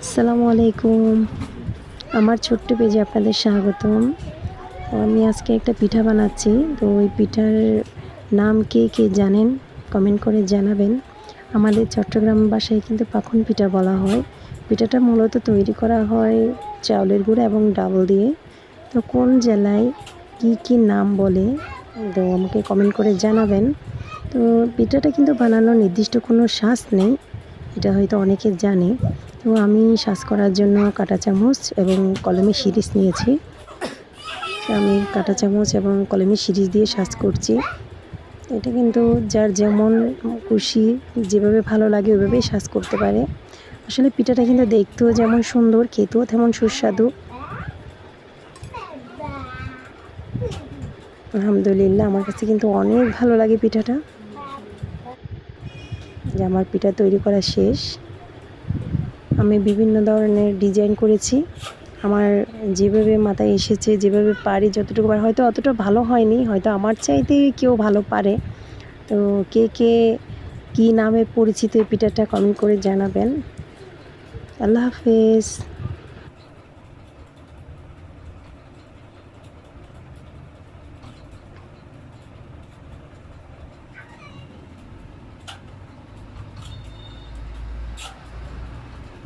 আসসালামু আলাইকুম। আমার ছোট্ট পেজে আপনাদের স্বাগতম। আমি আজকে একটা পিঠা বানাচ্ছি। তো ওই পিঠার নাম কে, কে জানেন কমেন্ট করে জানাবেন। আমাদের চট্টগ্রাম ভাষায় কিন্তু পাখন পিঠা বলা হয়। পিঠাটা মূলত তৈরি করা হয় চাউলের গুঁড়া এবং ডাউল দিয়ে। তো কোন জেলায় কি, কি নাম বলে তো আমাকে কমেন্ট করে জানাবেন। তো পিঠাটা কিন্তু বানানোর নির্দিষ্ট কোনো স্বাদ নেই। এটা হয়তো অনেকে জানে। তো আমি সাজ করার জন্য কাঁটা চামচ এবং কলমের শিরিষ নিয়েছি। তো আমি কাঁটা চামচ এবং কলমের শিরিষ দিয়ে সাজ করছি। এটা কিন্তু যার যেমন খুশি যেভাবে ভালো লাগে ওইভাবেই সাজ করতে পারে। আসলে পিঠাটা কিন্তু দেখতেও যেমন সুন্দর, খেতেও তেমন সুস্বাদু। আলহামদুলিল্লাহ আমার কাছে কিন্তু অনেক ভালো লাগে পিঠাটা। যে আমার পিঠা তৈরি করা শেষ। আমি বিভিন্ন ধরনের ডিজাইন করেছি। আমার যেভাবে মাথায় এসেছে, যেভাবে পারি যতটুকু পারি, হয়তো অতটা ভালো হয়নি, হয়তো আমার চাইতে কেউ ভালো পারে। তো কে কে কী নামে পরিচিত এই পিঠাটা কমেন্ট করে জানাবেন। আল্লাহ হাফেজ।